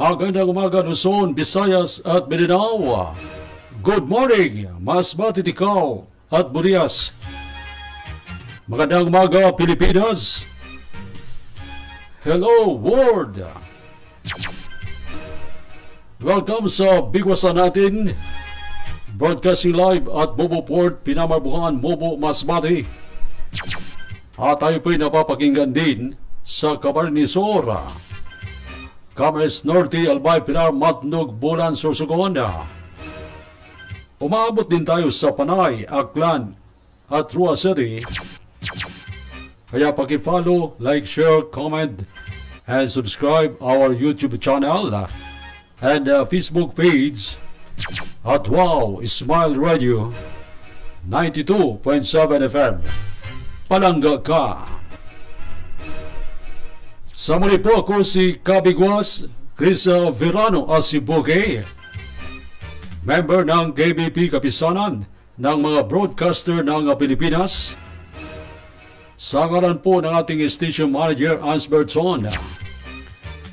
Magandang umaga Luzon, Visayas at Mindanao. Good morning, Masbate, Ticao at Burias. Magandang umaga Pilipinas. Hello world. Welcome sa bigwasan natin. Broadcasting live at Mobo Port, Pinamarbuhan, Mobo, Masbate. At tayo po'y napapakinggan din sa Camarnisora, Camarines Norte, Albay, Pilar, Matnog, Bulan, Sorsogon. Umabot din tayo sa Panay, Aklan at Rua City. Kaya paki-follow, like, share, comment, and subscribe our YouTube channel and Facebook page at Wow Smile Radio 92.7 FM. Palangga ka. Sa muli po ako si Kabigwas Chris Verano Asibuke, member ng KBP Kapisanan ng mga broadcaster ng Pilipinas. Sa ngalan po ng ating station manager Ansberton,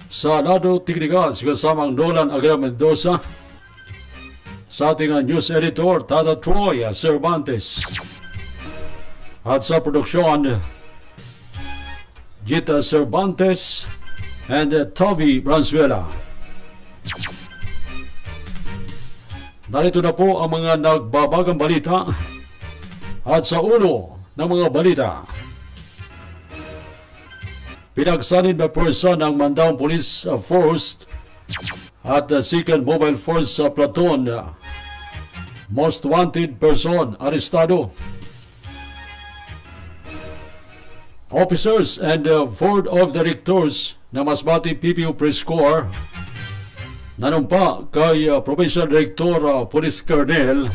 sa lado teknikal si kasamang Nolan Agra Mendoza, sa ating news editor Tata Troy Cervantes, at sa produksyon Gita Cervantes and Toby Branzuela. Narito na po ang mga nagbabagang balita at sa ulo ng mga balita. Pinagsanib na pwersa ng Mandaue Police Force at Second Mobile Force Platoon. Most wanted person arestado. Officers and Board of Directors ng Masbate PPO Press Corps nanumpa kay Provincial Director Police Colonel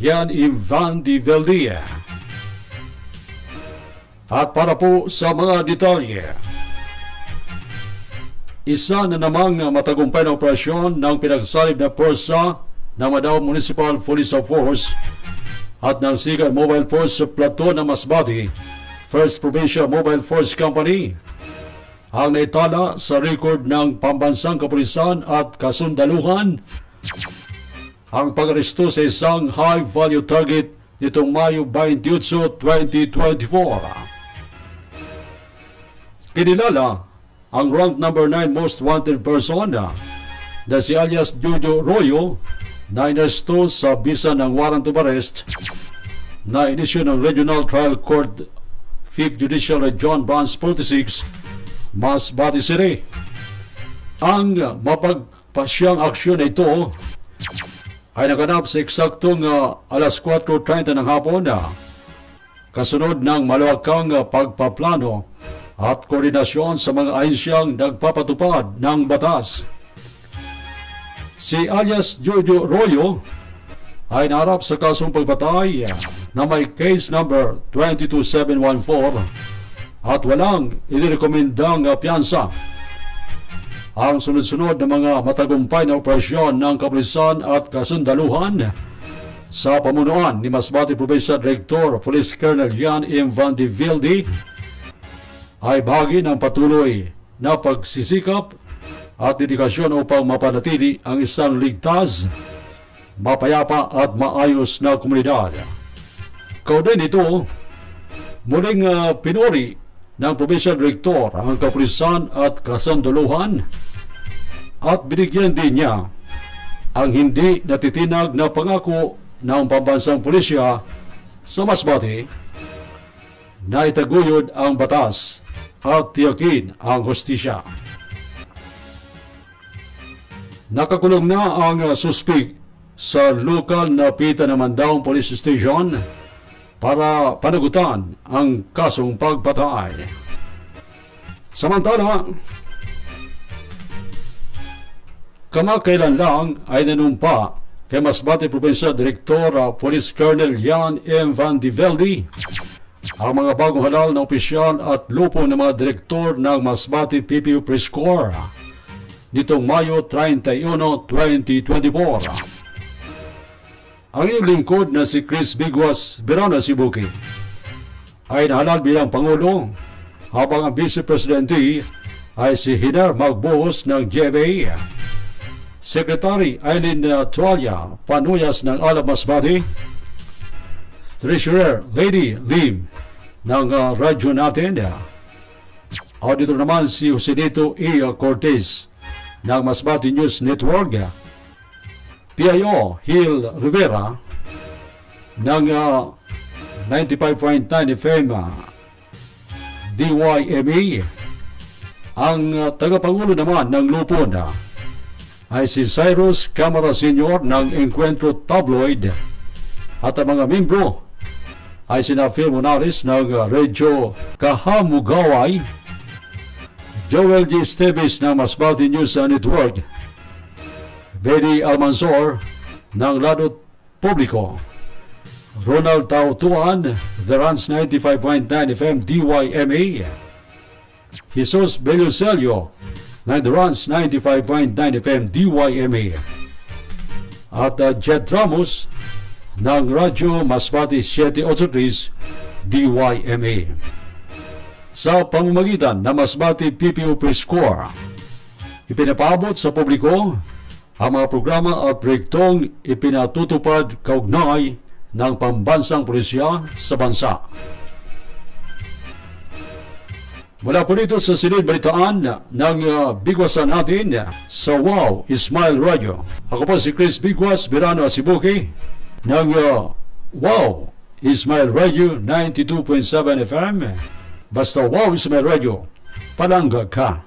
Yan Ivan Di Veldia. At para po sa mga detalye, isa na namang matagumpay na operasyon ng pinagsalib na pwersa ng Mandaue Municipal Police Force at ng Second Mobile Force Platoon ng Masbate First Provincial Mobile Force Company ang naitala sa record ng Pambansang Kapulisan at Kasundaluhan ang pag-aresto sa isang high-value target nitong Mayo 28, 2024. Kinilala ang rank number 9 most wanted person na si alias Jojo Royo na inaresto sa bisa ng warrant of arrest na inisyu ng Regional Trial Court 5th Judicial Region Branch 46, Masbate City. Ang mapagpasyang aksyon na ito ay naganap sa eksaktong alas 4:30 ng hapon kasunod ng malawakang pagpaplano at koordinasyon sa mga ahensyang nagpapatupad ng batas. Si alias Jojo Royo ay naharap sa kasong pagpatay na may case number 22714 at walang inirekomendang piyansa. Ang sunod-sunod na mga matagumpay na operasyon ng kapulisan at kasundaluhan sa pamunuan ni Masbate Provincial Director Police Colonel Yan M. Van de Vilde ay bahagi ng patuloy na pagsisikap at dedikasyon upang mapanatili ang isang ligtas, mapayapa at maayos na komunidad. Kaugnay nito, muling pinuri ng Provincial Director ang kapulisan at kasundaluhan at binigyan din niya ang hindi natitinag na pangako ng pambansang pulisya sa Masbate na itaguyod ang batas at tiyakin ang hustisya. Nakakulong na ang suspek sa lokal na pita ng Mandaue Police Station para panagutan ang kasong pagpatay. Samantala, kamakailan lang ay nanumpa kay Masbate Provincial Director Police Colonel Yan M. Van de Vilde ang mga bagong halal na opisyal at lupo ng mga direktor ng Masbate PPO Press Corps nitong Mayo 31, 2024. Ang inyong lingkod na si Chris Bigwas Verano Asibuke ay nahalal bilang Pangulo habang ang Vice Presidente ay si Hinar Magbuhos ng GMA, Secretary Eileen Tualia Panuyas ng Alab Masbate, Treasurer Lady Lim ng radyo natin, auditor naman si Joselito E. Cortez ng Masbate News Network, PIO Hill Rivera ng 95.9 FM DYME. Ang tagapangulo naman ng Lupon ay si Cyrus Camara Sr. ng Encuentro Tabloid, at ang mga membro ay sina Phil Monares ng Radio Kahamugaway, Joel G. Esteves ng Masbate News Network, Benny Almanzor ng Lado Publico, Ronald Tautuan, The Rans 95.9 FM DYMA, Jesus Beluselio ng The Rans 95.9 FM DYMA, at Jet Ramos ng Radyo Masbate 783 DYMA. Sa pamamagitan ng Masbate PPO Press Corps, ipinapaabot sa publiko ang mga programa at proyektong ipinatutupad kaugnay ng pambansang pulisya sa bansa. Mula po dito sa silid balitaan ng bigwasan natin sa Wow Smile Radio. Ako po si Chris Bigwas Birano Asibuki ng Wow Smile Radio 92.7 FM. Basta Wow Smile Radio, palangga ka.